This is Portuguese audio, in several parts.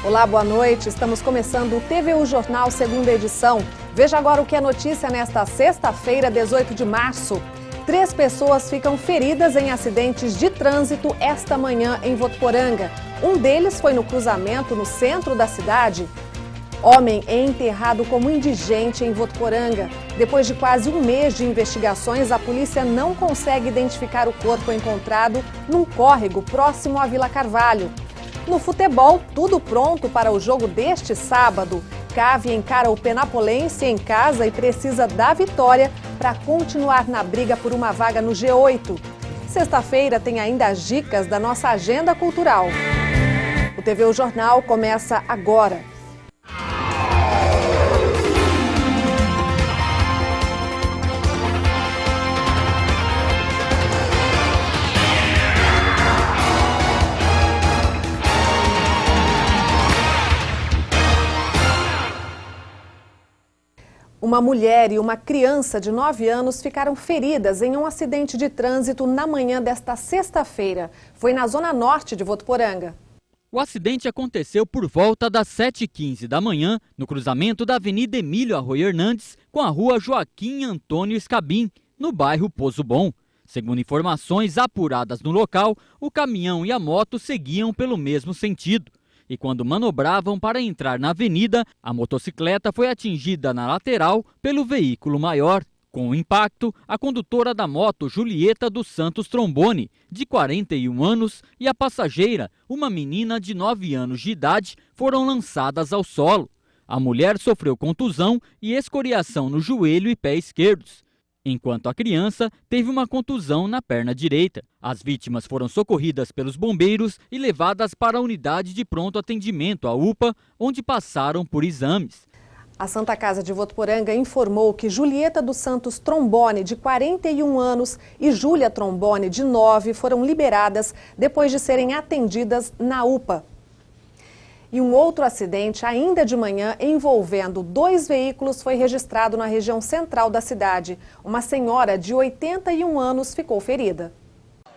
Olá, boa noite. Estamos começando o TVU Jornal, segunda edição. Veja agora o que é notícia nesta sexta-feira, 18 de março. 3 pessoas ficam feridas em acidentes de trânsito esta manhã em Votuporanga. Um deles foi no cruzamento no centro da cidade. Homem é enterrado como indigente em Votuporanga. Depois de quase um mês de investigações, a polícia não consegue identificar o corpo encontrado num córrego próximo à Vila Carvalho. No futebol, tudo pronto para o jogo deste sábado. Cave encara o Penapolense em casa e precisa da vitória para continuar na briga por uma vaga no G8. Sexta-feira tem ainda as dicas da nossa agenda cultural. O TVU Jornal começa agora. Uma mulher e uma criança de 9 anos ficaram feridas em um acidente de trânsito na manhã desta sexta-feira. Foi na zona norte de Votuporanga. O acidente aconteceu por volta das 7h15 da manhã, no cruzamento da Avenida Emílio Arroio Hernandes com a rua Joaquim Antônio Escabim, no bairro Pozo Bom. Segundo informações apuradas no local, o caminhão e a moto seguiam pelo mesmo sentido. E quando manobravam para entrar na avenida, a motocicleta foi atingida na lateral pelo veículo maior. Com o impacto, a condutora da moto, Julieta dos Santos Trombone, de 41 anos, e a passageira, uma menina de 9 anos de idade, foram lançadas ao solo. A mulher sofreu contusão e escoriação no joelho e pé esquerdos, enquanto a criança teve uma contusão na perna direita. As vítimas foram socorridas pelos bombeiros e levadas para a unidade de pronto atendimento, a UPA, onde passaram por exames. A Santa Casa de Votuporanga informou que Julieta dos Santos Trombone, de 41 anos, e Júlia Trombone, de 9, foram liberadas depois de serem atendidas na UPA. E um outro acidente, ainda de manhã, envolvendo 2 veículos, foi registrado na região central da cidade. Uma senhora de 81 anos ficou ferida.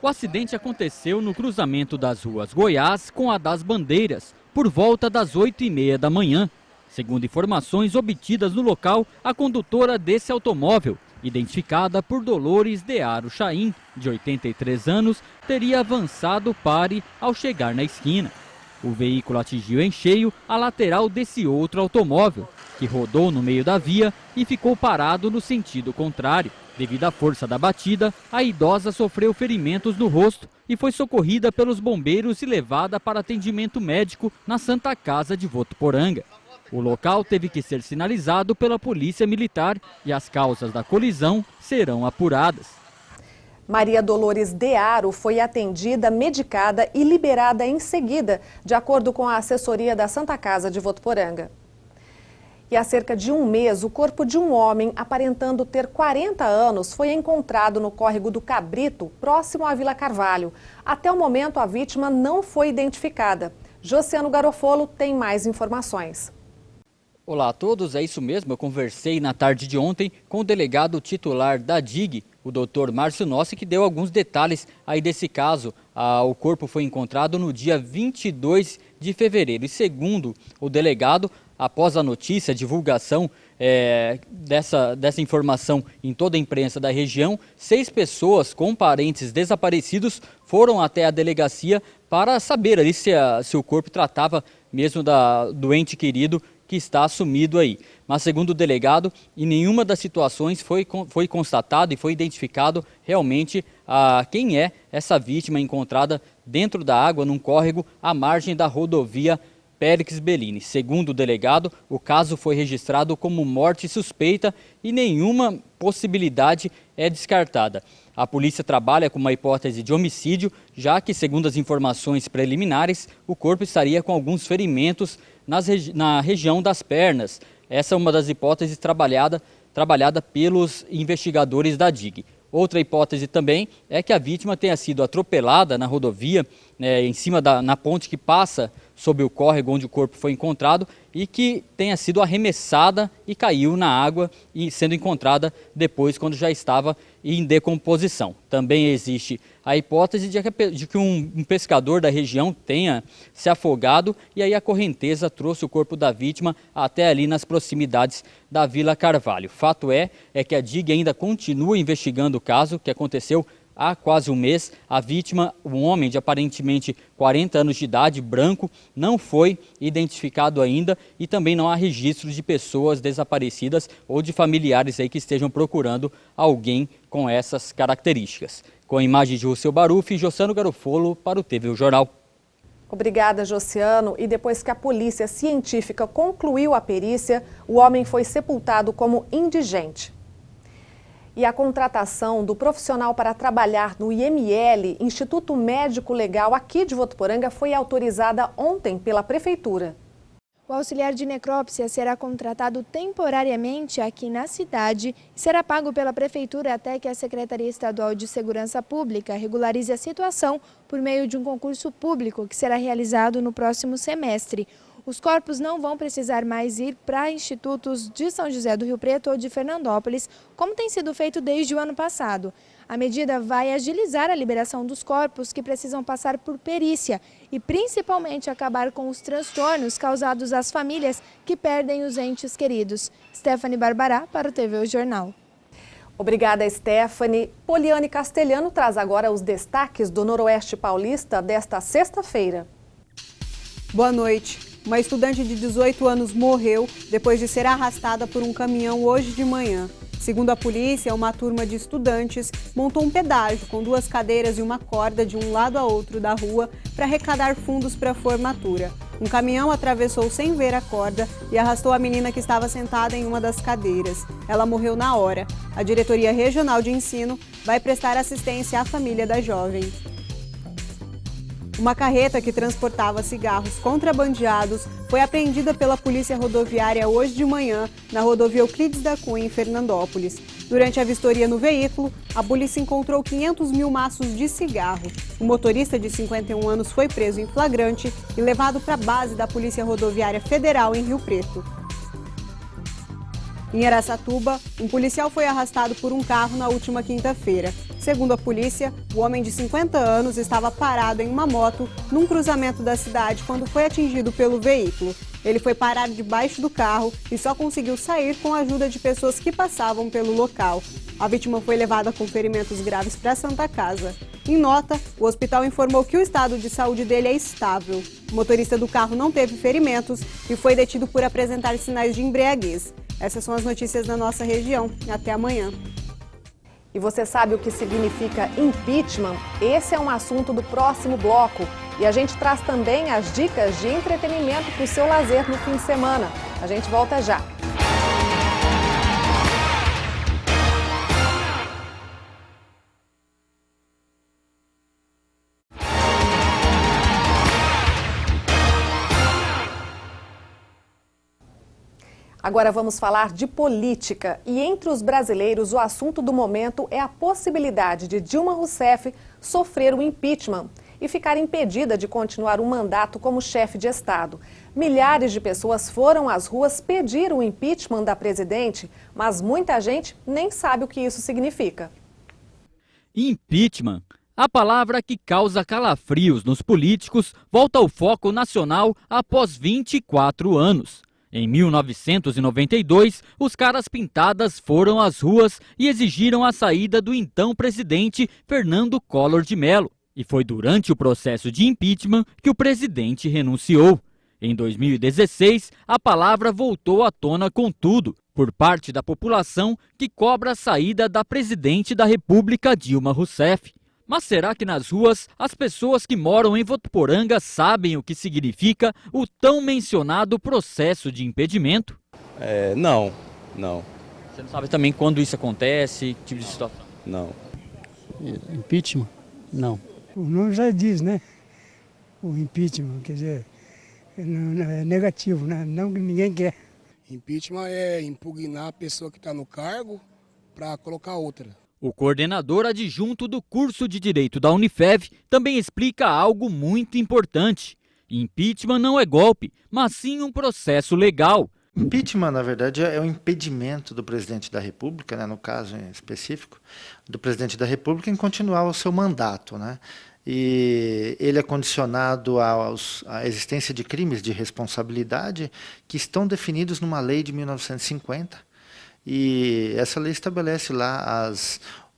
O acidente aconteceu no cruzamento das ruas Goiás com a das Bandeiras, por volta das 8h30 da manhã. Segundo informações obtidas no local, a condutora desse automóvel, identificada por Dolores Dearo Chaim, de 83 anos, teria avançado o pare ao chegar na esquina. O veículo atingiu em cheio a lateral desse outro automóvel, que rodou no meio da via e ficou parado no sentido contrário. Devido à força da batida, a idosa sofreu ferimentos no rosto e foi socorrida pelos bombeiros e levada para atendimento médico na Santa Casa de Votuporanga. O local teve que ser sinalizado pela Polícia Militar e as causas da colisão serão apuradas. Maria Dolores Dearo foi atendida, medicada e liberada em seguida, de acordo com a assessoria da Santa Casa de Votuporanga. E há cerca de um mês, o corpo de um homem, aparentando ter 40 anos, foi encontrado no córrego do Cabrito, próximo à Vila Carvalho. Até o momento, a vítima não foi identificada. Josiano Garofolo tem mais informações. Olá a todos, é isso mesmo, eu conversei na tarde de ontem com o delegado titular da DIG, o Dr. Márcio Nossi, que deu alguns detalhes aí desse caso. O corpo foi encontrado no dia 22 de fevereiro e, segundo o delegado, após a notícia, a divulgação dessa informação em toda a imprensa da região, 6 pessoas com parentes desaparecidos foram até a delegacia para saber ali se o corpo tratava mesmo do ente querido que está sumido aí. Mas, segundo o delegado, em nenhuma das situações foi constatado e foi identificado realmente quem é essa vítima encontrada dentro da água, num córrego à margem da rodovia Périx Bellini. Segundo o delegado, o caso foi registrado como morte suspeita e nenhuma possibilidade é descartada. A polícia trabalha com uma hipótese de homicídio, já que, segundo as informações preliminares, o corpo estaria com alguns ferimentos na região das pernas. Essa é uma das hipóteses trabalhada pelos investigadores da DIG. Outra hipótese também é que a vítima tenha sido atropelada na rodovia, na ponte que passa sobre o córrego onde o corpo foi encontrado e que tenha sido arremessada e caiu na água e sendo encontrada depois quando já estava em decomposição. Também existe a hipótese de que um pescador da região tenha se afogado e aí a correnteza trouxe o corpo da vítima até ali nas proximidades da Vila Carvalho. Fato é que a DIG ainda continua investigando o caso que aconteceu há quase um mês. A vítima, um homem de aparentemente 40 anos de idade, branco, não foi identificado ainda e também não há registros de pessoas desaparecidas ou de familiares aí que estejam procurando alguém com essas características. Com imagens de Rossel Baruf e Jossano Garofolo para o TV o Jornal. Obrigada, Josiano. E depois que a polícia científica concluiu a perícia, o homem foi sepultado como indigente. E a contratação do profissional para trabalhar no IML, Instituto Médico Legal, aqui de Votuporanga, foi autorizada ontem pela Prefeitura. O auxiliar de necrópsia será contratado temporariamente aqui na cidade e será pago pela Prefeitura até que a Secretaria Estadual de Segurança Pública regularize a situação por meio de um concurso público que será realizado no próximo semestre. Os corpos não vão precisar mais ir para institutos de São José do Rio Preto ou de Fernandópolis, como tem sido feito desde o ano passado. A medida vai agilizar a liberação dos corpos que precisam passar por perícia e principalmente acabar com os transtornos causados às famílias que perdem os entes queridos. Stephanie Barbará para o TV o Jornal. Obrigada, Stephanie. Poliane Castelhano traz agora os destaques do Noroeste Paulista desta sexta-feira. Boa noite. Uma estudante de 18 anos morreu depois de ser arrastada por um caminhão hoje de manhã. Segundo a polícia, uma turma de estudantes montou um pedágio com 2 cadeiras e uma corda de um lado a outro da rua para arrecadar fundos para a formatura. Um caminhão atravessou sem ver a corda e arrastou a menina que estava sentada em uma das cadeiras. Ela morreu na hora. A Diretoria Regional de Ensino vai prestar assistência à família da jovem. Uma carreta que transportava cigarros contrabandeados foi apreendida pela Polícia Rodoviária hoje de manhã na rodovia Euclides da Cunha, em Fernandópolis. Durante a vistoria no veículo, a polícia encontrou 500 mil maços de cigarro. O motorista de 51 anos foi preso em flagrante e levado para a base da Polícia Rodoviária Federal em Rio Preto. Em Araçatuba, um policial foi arrastado por um carro na última quinta-feira. Segundo a polícia, o homem de 50 anos estava parado em uma moto num cruzamento da cidade quando foi atingido pelo veículo. Ele foi parar debaixo do carro e só conseguiu sair com a ajuda de pessoas que passavam pelo local. A vítima foi levada com ferimentos graves para a Santa Casa. Em nota, o hospital informou que o estado de saúde dele é estável. O motorista do carro não teve ferimentos e foi detido por apresentar sinais de embriaguez. Essas são as notícias da nossa região. Até amanhã. E você sabe o que significa impeachment? Esse é um assunto do próximo bloco. E a gente traz também as dicas de entretenimento para o seu lazer no fim de semana. A gente volta já. Agora vamos falar de política. E entre os brasileiros, o assunto do momento é a possibilidade de Dilma Rousseff sofrer o impeachment e ficar impedida de continuar um mandato como chefe de Estado. Milhares de pessoas foram às ruas pedir o impeachment da presidente, mas muita gente nem sabe o que isso significa. Impeachment, a palavra que causa calafrios nos políticos, volta ao foco nacional após 24 anos. Em 1992, os caras pintadas foram às ruas e exigiram a saída do então presidente Fernando Collor de Mello. E foi durante o processo de impeachment que o presidente renunciou. Em 2016, a palavra voltou à tona com tudo, por parte da população que cobra a saída da presidente da República, Dilma Rousseff. Mas será que nas ruas as pessoas que moram em Votuporanga sabem o que significa o tão mencionado processo de impedimento? Não. Você não sabe também quando isso acontece, que tipo de situação? Não. Impeachment? Não. O nome já diz, né? O impeachment, quer dizer, é negativo, né? Não que ninguém quer. Impeachment é impugnar a pessoa que está no cargo para colocar outra. O coordenador adjunto do curso de Direito da Unifev também explica algo muito importante. Impeachment não é golpe, mas sim um processo legal. Impeachment, na verdade, é o impedimento do presidente da República, né, no caso em específico, do presidente da República em continuar o seu mandato, né? E ele é condicionado à existência de crimes de responsabilidade que estão definidos numa lei de 1950. E essa lei estabelece lá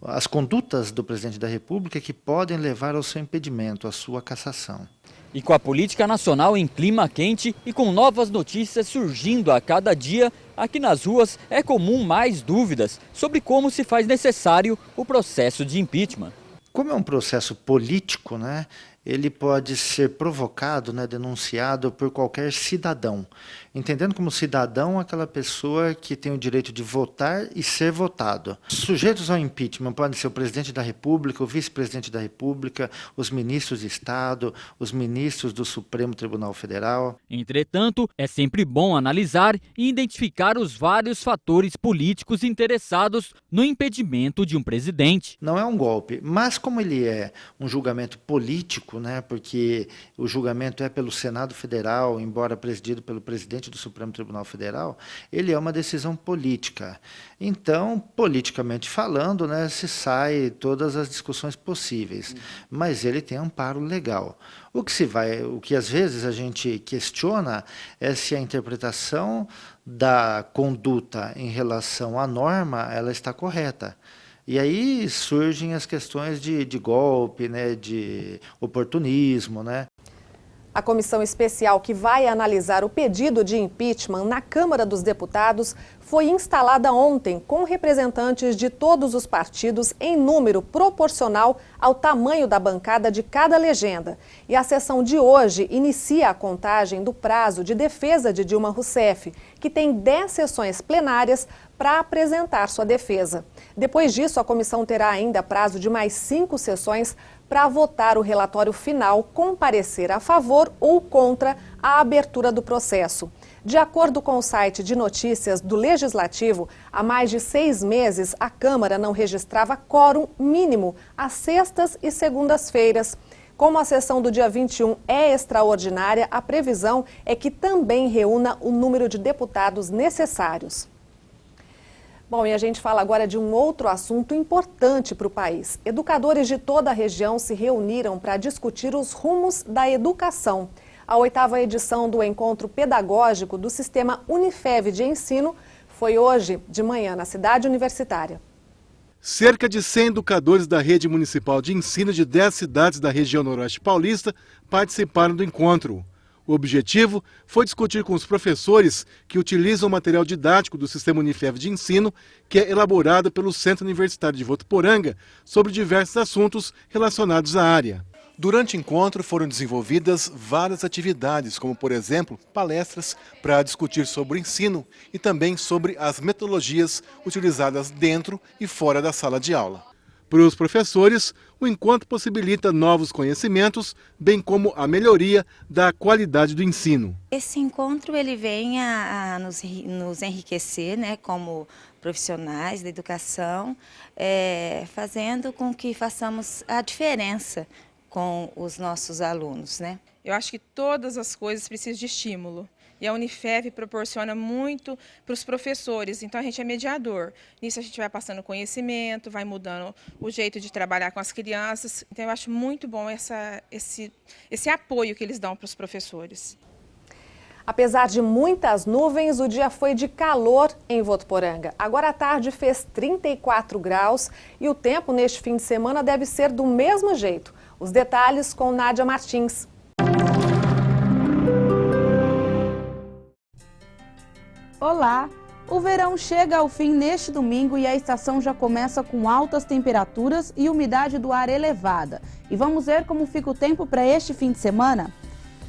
as condutas do presidente da República que podem levar ao seu impedimento, à sua cassação. E com a política nacional em clima quente e com novas notícias surgindo a cada dia, aqui nas ruas é comum mais dúvidas sobre como se faz necessário o processo de impeachment. Como é um processo político, né, ele pode ser provocado, né, denunciado por qualquer cidadão. Entendendo como cidadão aquela pessoa que tem o direito de votar e ser votado. Sujeitos ao impeachment podem ser o presidente da República, o vice-presidente da República, os ministros de Estado, os ministros do Supremo Tribunal Federal. Entretanto, é sempre bom analisar e identificar os vários fatores políticos interessados no impedimento de um presidente. Não é um golpe, mas como ele é um julgamento político, né, porque o julgamento é pelo Senado Federal, embora presidido pelo presidente do Supremo Tribunal Federal, ele é uma decisão política. Então, politicamente falando, né, se sai todas as discussões possíveis, mas ele tem amparo legal. O que às vezes a gente questiona é se a interpretação da conduta em relação à norma ela está correta. E aí surgem as questões de golpe, né, de oportunismo, né? A comissão especial que vai analisar o pedido de impeachment na Câmara dos Deputados foi instalada ontem com representantes de todos os partidos em número proporcional ao tamanho da bancada de cada legenda. E a sessão de hoje inicia a contagem do prazo de defesa de Dilma Rousseff, que tem 10 sessões plenárias para apresentar sua defesa. Depois disso, a comissão terá ainda prazo de mais 5 sessões para votar o relatório final com parecer a favor ou contra a abertura do processo. De acordo com o site de notícias do Legislativo, há mais de 6 meses a Câmara não registrava quórum mínimo às sextas e segundas-feiras. Como a sessão do dia 21 é extraordinária, a previsão é que também reúna o número de deputados necessários. Bom, e a gente fala agora de um outro assunto importante para o país. Educadores de toda a região se reuniram para discutir os rumos da educação. A 8ª edição do Encontro Pedagógico do Sistema Unifev de Ensino foi hoje de manhã na cidade universitária. Cerca de 100 educadores da rede municipal de ensino de 10 cidades da região noroeste paulista participaram do encontro. O objetivo foi discutir com os professores que utilizam o material didático do Sistema Unifev de Ensino, que é elaborado pelo Centro Universitário de Votuporanga, sobre diversos assuntos relacionados à área. Durante o encontro foram desenvolvidas várias atividades, como, por exemplo, palestras para discutir sobre o ensino e também sobre as metodologias utilizadas dentro e fora da sala de aula. Para os professores, o encontro possibilita novos conhecimentos, bem como a melhoria da qualidade do ensino. Esse encontro ele vem a nos enriquecer, né, como profissionais da educação, fazendo com que façamos a diferença com os nossos alunos, né? Eu acho que todas as coisas precisam de estímulo. E a Unifev proporciona muito para os professores, então a gente é mediador. Nisso a gente vai passando conhecimento, vai mudando o jeito de trabalhar com as crianças. Então eu acho muito bom esse apoio que eles dão para os professores. Apesar de muitas nuvens, o dia foi de calor em Votuporanga. Agora à tarde fez 34 graus e o tempo neste fim de semana deve ser do mesmo jeito. Os detalhes com Nádia Martins. Olá! O verão chega ao fim neste domingo e a estação já começa com altas temperaturas e umidade do ar elevada. E vamos ver como fica o tempo para este fim de semana?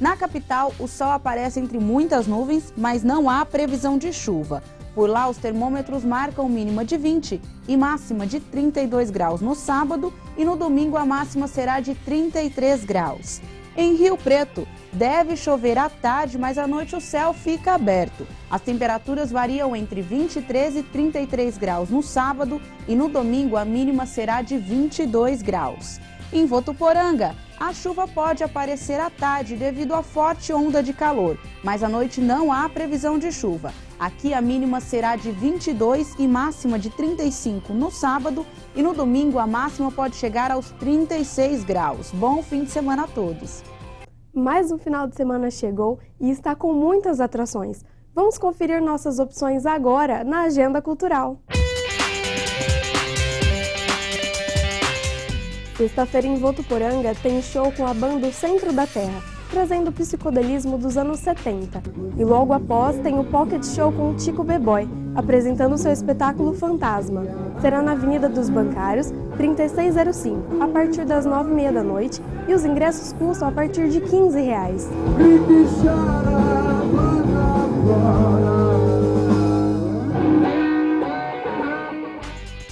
Na capital, o sol aparece entre muitas nuvens, mas não há previsão de chuva. Por lá, os termômetros marcam mínima de 20 e máxima de 32 graus no sábado e no domingo a máxima será de 33 graus. Em Rio Preto, deve chover à tarde, mas à noite o céu fica aberto. As temperaturas variam entre 23 e 33 graus no sábado e no domingo a mínima será de 22 graus. Em Votuporanga, A chuva pode aparecer à tarde devido à forte onda de calor, mas à noite não há previsão de chuva. Aqui a mínima será de 22 e máxima de 35 no sábado e no domingo a máxima pode chegar aos 36 graus. Bom fim de semana a todos! Mais um final de semana chegou e está com muitas atrações. Vamos conferir nossas opções agora na Agenda Cultural. Sexta-feira em Votuporanga tem show com a banda O Centro da Terra, trazendo o psicodelismo dos anos 70. E logo após tem o Pocket Show com o Tico B-Boy, apresentando seu espetáculo Fantasma. Será na Avenida dos Bancários, 3605, a partir das 9h30 da noite, e os ingressos custam a partir de R$15.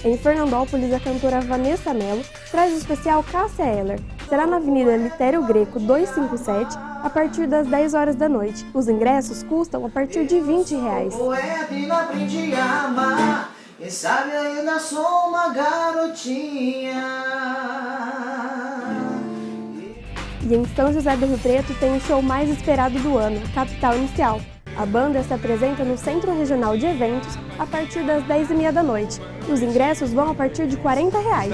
Em Fernandópolis, a cantora Vanessa Mello traz o especial Cássia Eller. Será na Avenida Litério Greco 257, a partir das 10 horas da noite. Os ingressos custam a partir de R$20. Aprendi a amar, quem sabe ainda sou uma garotinha. E em São José do Rio Preto tem o show mais esperado do ano, Capital Inicial. A banda se apresenta no Centro Regional de Eventos a partir das 10h30 da noite. Os ingressos vão a partir de R$40.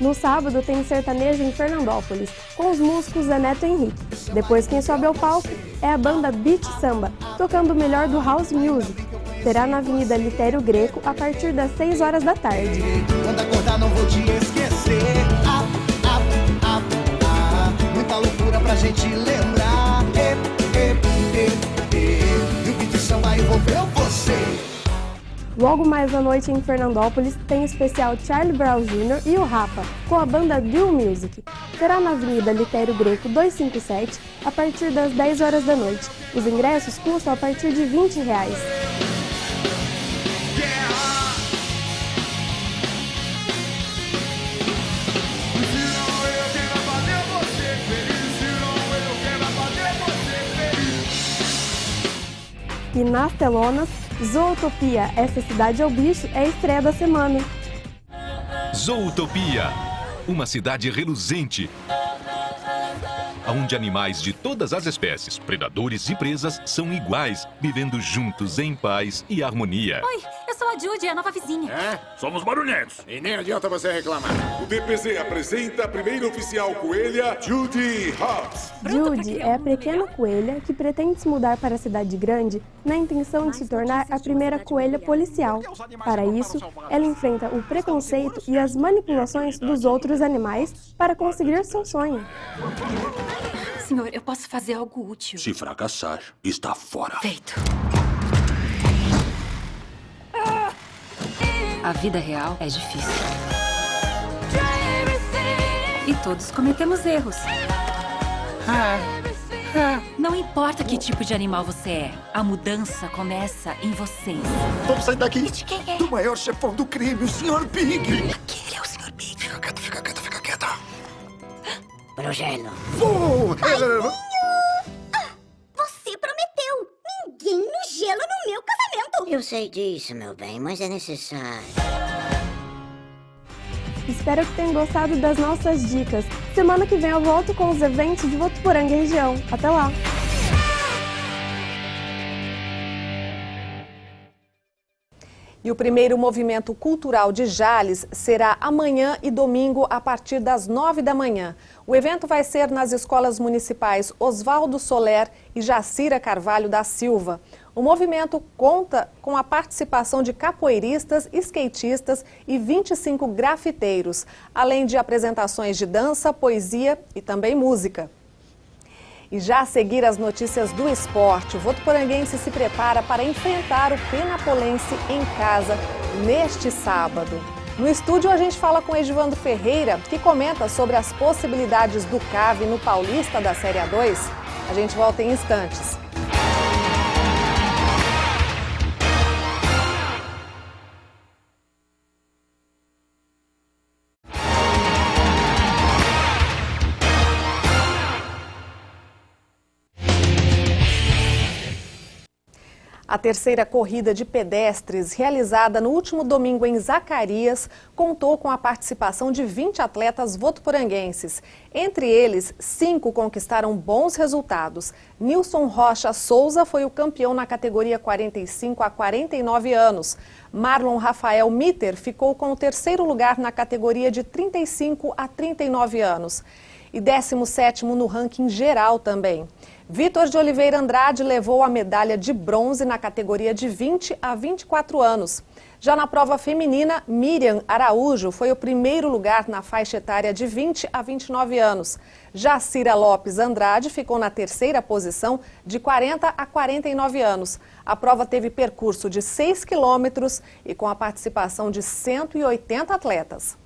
No sábado tem sertanejo em Fernandópolis, com os músicos Zé Neto e Henrique. Depois quem sobe ao palco é a banda Beat Samba, tocando o melhor do House Music. Será na Avenida Litério Greco a partir das 6 horas da tarde. Quando acordar não vou te esquecer. Muita loucura pra gente lembrar. E o Beat Samba envolveu você. Logo mais à noite em Fernandópolis tem o especial Charlie Brown Jr. e o Rapa, com a banda Bill Music. Será na Avenida Litério Greco 257, a partir das 10 horas da noite. Os ingressos custam a partir de R$20. E nas telonas, Zootopia, Essa Cidade é o Bicho, é a estreia da semana. Zootopia, uma cidade reluzente, onde animais de todas as espécies, predadores e presas, são iguais, vivendo juntos em paz e harmonia. Oi, eu sou a Judy, a nova vizinha. É? Somos barulhentos. E nem adianta você reclamar. O DPZ apresenta a primeira oficial coelha, Judy Hobbs. Judy é a pequena coelha que pretende se mudar para a cidade grande na intenção de se tornar a primeira coelha policial. Para isso, ela enfrenta o preconceito e as manipulações dos outros animais para conseguir seu sonho. Senhor, eu posso fazer algo útil. Se fracassar, está fora. Feito. A vida real é difícil. E todos cometemos erros. Não importa que tipo de animal você é, a mudança começa em vocês. Vamos sair daqui. Quem é? Do maior chefão do crime, o Sr. Big. Aquele é o Sr. Big. Fica quieta, fica quieta, fica quieta. Progeno. Você prometeu! Ninguém no gelo no meu casamento! Eu sei disso, meu bem, mas é necessário. Espero que tenham gostado das nossas dicas. Semana que vem eu volto com os eventos de Votuporanga e região. Até lá! E o primeiro movimento cultural de Jales será amanhã e domingo a partir das 9 da manhã. O evento vai ser nas escolas municipais Oswaldo Soler e Jacira Carvalho da Silva. O movimento conta com a participação de capoeiristas, skatistas e 25 grafiteiros, além de apresentações de dança, poesia e também música. E já a seguir as notícias do esporte, o votuporanguense se prepara para enfrentar o Penapolense em casa neste sábado. No estúdio a gente fala com Edivando Ferreira, que comenta sobre as possibilidades do CAV no Paulista da Série A2. A gente volta em instantes. A terceira corrida de pedestres, realizada no último domingo em Zacarias, contou com a participação de 20 atletas votuporanguenses. Entre eles, 5 conquistaram bons resultados. Nilson Rocha Souza foi o campeão na categoria 45 a 49 anos. Marlon Rafael Mitter ficou com o terceiro lugar na categoria de 35 a 39 anos. E 17º no ranking geral também. Vitor de Oliveira Andrade levou a medalha de bronze na categoria de 20 a 24 anos. Já na prova feminina, Miriam Araújo foi o primeiro lugar na faixa etária de 20 a 29 anos. Jacira Lopes Andrade ficou na terceira posição de 40 a 49 anos. A prova teve percurso de 6 quilômetros e com a participação de 180 atletas.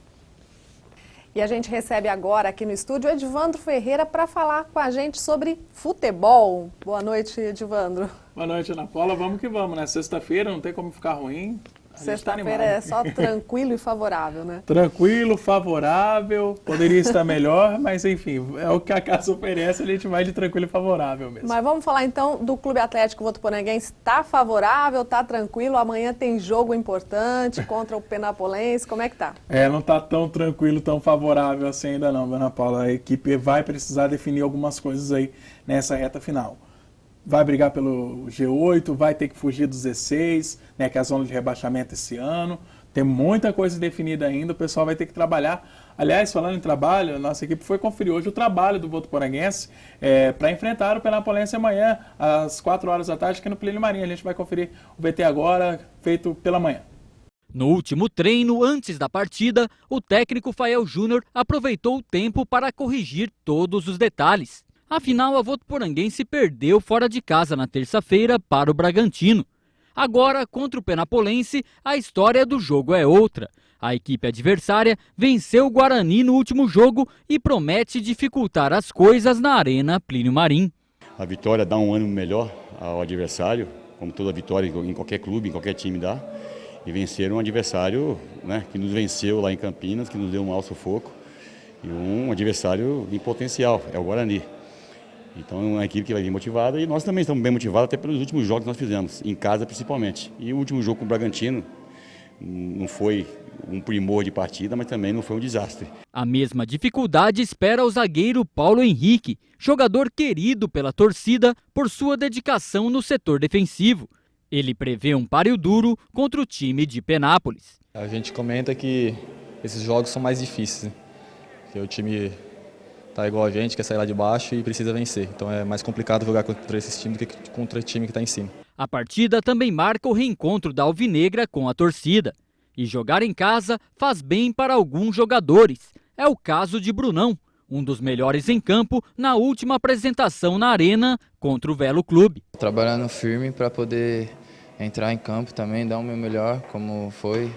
E a gente recebe agora aqui no estúdio Edvandro Ferreira para falar com a gente sobre futebol. Boa noite, Edvandro. Boa noite, Ana Paula. Vamos que vamos, né? Sexta-feira não tem como ficar ruim. Sexta-feira é só tranquilo e favorável, né? Tranquilo, favorável, poderia estar melhor, mas enfim, é o que a casa oferece, a gente vai de tranquilo e favorável mesmo. Mas vamos falar então do Clube Atlético Votuporanguense. Está favorável, está tranquilo? Amanhã tem jogo importante contra o Penapolense, como é que tá? Não está tão tranquilo, tão favorável assim ainda não, Ana Paula. A equipe vai precisar definir algumas coisas aí nessa reta final. Vai brigar pelo G8, vai ter que fugir dos 16, né, que é a zona de rebaixamento esse ano. Tem muita coisa definida ainda, o pessoal vai ter que trabalhar. Aliás, falando em trabalho, a nossa equipe foi conferir hoje o trabalho do Votuporanguense para enfrentar o Penapolense amanhã, às 4 horas da tarde, aqui no Plínio Marim. A gente vai conferir o VT agora, feito pela manhã. No último treino, antes da partida, o técnico Fael Júnior aproveitou o tempo para corrigir todos os detalhes. Afinal, a Votuporanguense perdeu fora de casa na terça-feira para o Bragantino. Agora, contra o Penapolense, a história do jogo é outra. A equipe adversária venceu o Guarani no último jogo e promete dificultar as coisas na Arena Plínio Marim. A vitória dá um ânimo melhor ao adversário, como toda vitória em qualquer clube, em qualquer time dá. E vencer um adversário, né, que nos venceu lá em Campinas, que nos deu um mau sufoco. E um adversário em potencial, é o Guarani. Então é uma equipe que vai vir motivada e nós também estamos bem motivados, até pelos últimos jogos que nós fizemos, em casa principalmente. E o último jogo com o Bragantino não foi um primor de partida, mas também não foi um desastre. A mesma dificuldade espera o zagueiro Paulo Henrique, jogador querido pela torcida por sua dedicação no setor defensivo. Ele prevê um páreo duro contra o time de Penápolis. A gente comenta que esses jogos são mais difíceis, né? Que o time tá igual a gente, quer sair lá de baixo e precisa vencer. Então é mais complicado jogar contra esses times do que contra o time que está em cima. A partida também marca o reencontro da Alvinegra com a torcida. E jogar em casa faz bem para alguns jogadores. É o caso de Brunão, um dos melhores em campo na última apresentação na Arena contra o Velo Clube. Trabalhando firme para poder entrar em campo também, dar o meu melhor, como foi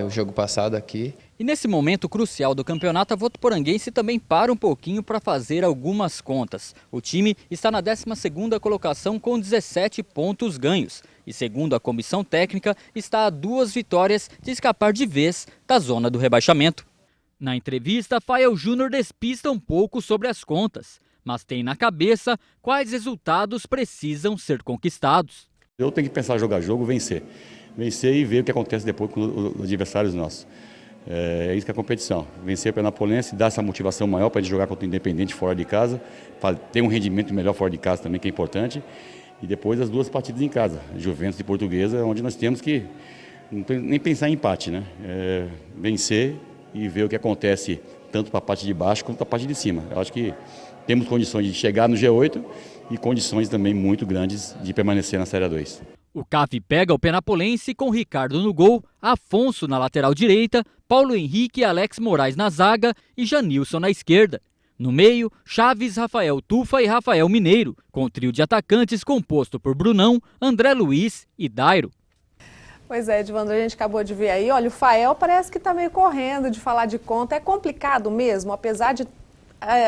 o jogo passado aqui. E nesse momento crucial do campeonato, a Votuporanguense também para um pouquinho para fazer algumas contas. O time está na 12ª colocação com 17 pontos ganhos. E segundo a comissão técnica, está a 2 vitórias de escapar de vez da zona do rebaixamento. Na entrevista, Fael Júnior despista um pouco sobre as contas, mas tem na cabeça quais resultados precisam ser conquistados. Eu tenho que pensar jogar jogo, vencer. Vencer e ver o que acontece depois com os adversários nossos. É isso que é a competição. Vencer o Penapolense, dar essa motivação maior para a gente jogar contra o Independente fora de casa, para ter um rendimento melhor fora de casa também, que é importante. E depois as 2 partidas em casa, Juventus e Portuguesa, onde nós temos que nem pensar em empate, né? Vencer e ver o que acontece tanto para a parte de baixo quanto para a parte de cima. Eu acho que temos condições de chegar no G8 e condições também muito grandes de permanecer na Série A2. O CAF pega o Penapolense com Ricardo no gol, Afonso na lateral direita, Paulo Henrique e Alex Moraes na zaga e Janilson na esquerda. No meio, Chaves, Rafael Tufa e Rafael Mineiro, com o trio de atacantes composto por Brunão, André Luiz e Dairo. Pois é, Edvandro, a gente acabou de ver aí. Olha, o Fael parece que está meio correndo de falar de conta. É complicado mesmo, apesar de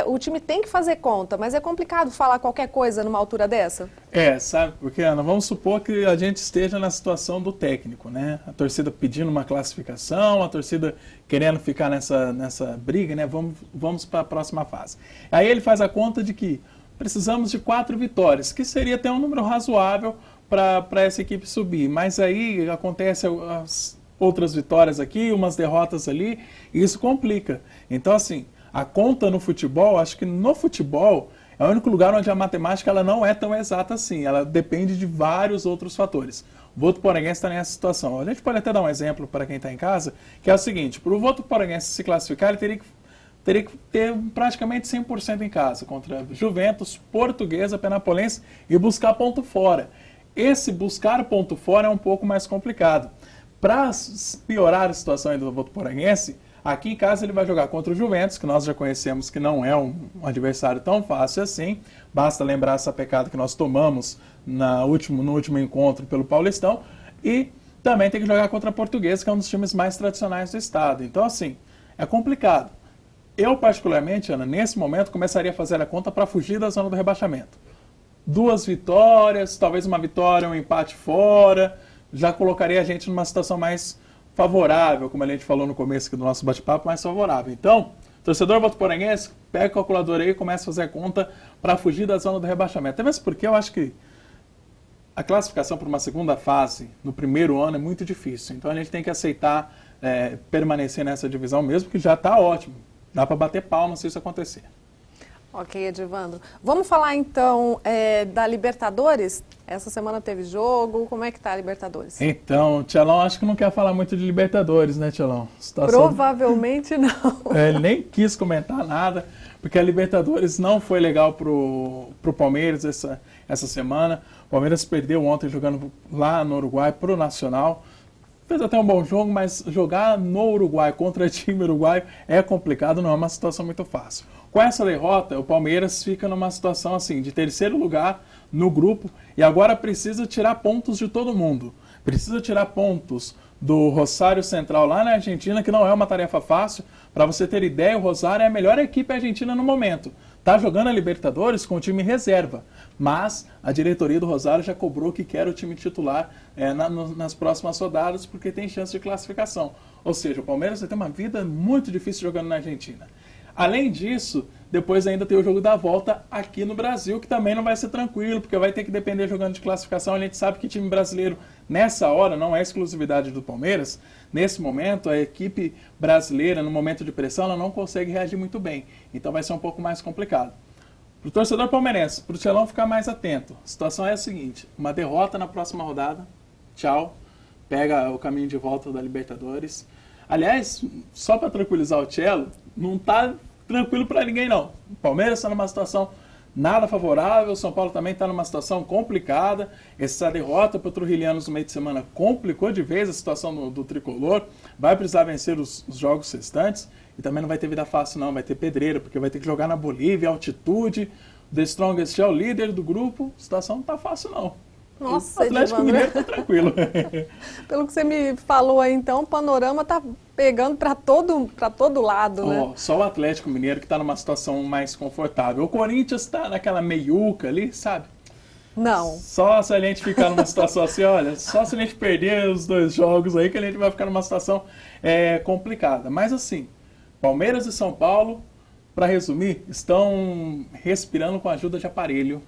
o time tem que fazer conta, mas é complicado falar qualquer coisa numa altura dessa? Sabe, porque, Ana, vamos supor que a gente esteja na situação do técnico, né? A torcida pedindo uma classificação, a torcida querendo ficar nessa briga, né? Vamos para a próxima fase. Aí ele faz a conta de que precisamos de 4 vitórias, que seria até um número razoável para essa equipe subir. Mas aí acontece as outras vitórias aqui, umas derrotas ali, e isso complica. Então, assim, a conta no futebol, acho que no futebol é o único lugar onde a matemática ela não é tão exata assim. Ela depende de vários outros fatores. O Votuporanguense está nessa situação. A gente pode até dar um exemplo para quem está em casa, que é o seguinte: para o Votuporanguense se classificar, ele teria que ter praticamente 100% em casa, contra Juventus, Portuguesa, Penapolense, e buscar ponto fora. Esse buscar ponto fora é um pouco mais complicado. Para piorar a situação do Votuporanguense, aqui em casa ele vai jogar contra o Juventus, que nós já conhecemos que não é um adversário tão fácil assim. Basta lembrar essa pecada que nós tomamos no último encontro pelo Paulistão. E também tem que jogar contra a Portuguesa, que é um dos times mais tradicionais do estado. Então, assim, é complicado. Eu, particularmente, Ana, nesse momento, começaria a fazer a conta para fugir da zona do rebaixamento. 2 vitórias, talvez uma vitória, um empate fora, já colocaria a gente numa situação mais favorável, como a gente falou no começo aqui do nosso bate-papo, mais favorável. Então, torcedor votuporanguense, pega o calculador aí e começa a fazer a conta para fugir da zona do rebaixamento. Até mesmo porque eu acho que a classificação para uma segunda fase no primeiro ano é muito difícil. Então a gente tem que aceitar permanecer nessa divisão mesmo, que já está ótimo. Dá para bater palma se isso acontecer. Ok, Edivandro. Vamos falar então da Libertadores? Essa semana teve jogo, como é que tá a Libertadores? Então, o Tchelão acho que não quer falar muito de Libertadores, né, Tchelão? Provavelmente não. Ele nem quis comentar nada, porque a Libertadores não foi legal pro Palmeiras essa semana. O Palmeiras perdeu ontem jogando lá no Uruguai pro Nacional. Fez até um bom jogo, mas jogar no Uruguai contra time uruguaio é complicado, não é uma situação muito fácil. Com essa derrota, o Palmeiras fica numa situação assim, de terceiro lugar no grupo, e agora precisa tirar pontos de todo mundo. Precisa tirar pontos do Rosário Central lá na Argentina, que não é uma tarefa fácil. Para você ter ideia, o Rosário é a melhor equipe argentina no momento. Está jogando a Libertadores com o time reserva, mas a diretoria do Rosário já cobrou que quer o time titular nas próximas rodadas, porque tem chance de classificação. Ou seja, o Palmeiras vai ter uma vida muito difícil jogando na Argentina. Além disso, depois ainda tem o jogo da volta aqui no Brasil, que também não vai ser tranquilo, porque vai ter que depender jogando de classificação. A gente sabe que time brasileiro, nessa hora, não é exclusividade do Palmeiras. Nesse momento, a equipe brasileira, no momento de pressão, ela não consegue reagir muito bem. Então vai ser um pouco mais complicado. Para o torcedor palmeirense, para o Tchelão ficar mais atento, a situação é a seguinte: uma derrota na próxima rodada, tchau, pega o caminho de volta da Libertadores. Aliás, só para tranquilizar o Tchelo, não está tranquilo para ninguém não. O Palmeiras está numa situação nada favorável, o São Paulo também está numa situação complicada. Essa derrota para o Trujillianos no meio de semana complicou de vez a situação do tricolor. Vai precisar vencer os jogos restantes e também não vai ter vida fácil não, vai ter pedreira, porque vai ter que jogar na Bolívia, altitude. The Strongest é o líder do grupo, a situação não está fácil não. Nossa, o Atlético Mineiro está tranquilo. Pelo que você me falou aí, então, o panorama está pegando para todo lado, né? Só o Atlético Mineiro que está numa situação mais confortável. O Corinthians está naquela meiuca ali, sabe? Não. Só se a gente ficar numa situação assim, olha, só se a gente perder os 2 jogos aí que a gente vai ficar numa situação complicada. Mas assim, Palmeiras e São Paulo, para resumir, estão respirando com a ajuda de aparelho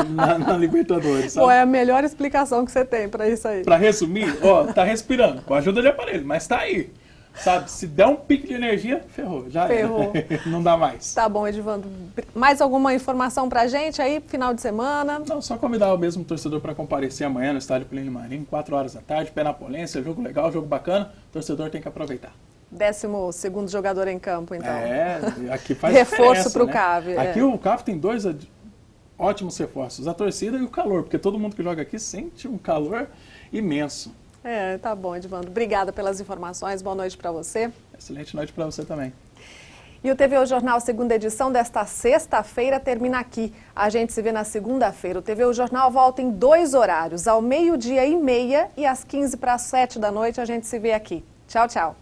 na Libertadores, sabe? Pô, é a melhor explicação que você tem para isso aí. Para resumir, tá respirando com a ajuda de aparelho, mas tá aí, sabe? Se der um pico de energia, ferrou, já ferrou. Não dá mais. Tá bom, Edivandro. Mais alguma informação pra gente aí, final de semana? Não, só convidar o mesmo torcedor para comparecer amanhã no estádio Plínio Marinho, 4 horas da tarde, Penapolense, jogo legal, jogo bacana, o torcedor tem que aproveitar. 12º jogador em campo, então. Aqui faz reforço para o né? CAV. Aqui o CAV tem 2 ótimos reforços, a torcida e o calor, porque todo mundo que joga aqui sente um calor imenso. Tá bom, Edivandro. Obrigada pelas informações, boa noite para você. Excelente noite para você também. E o TVU Jornal segunda edição desta sexta-feira termina aqui. A gente se vê na segunda-feira. O TVU Jornal volta em 2 horários, ao 12:30 e às 15 para as 7 da noite a gente se vê aqui. Tchau, tchau.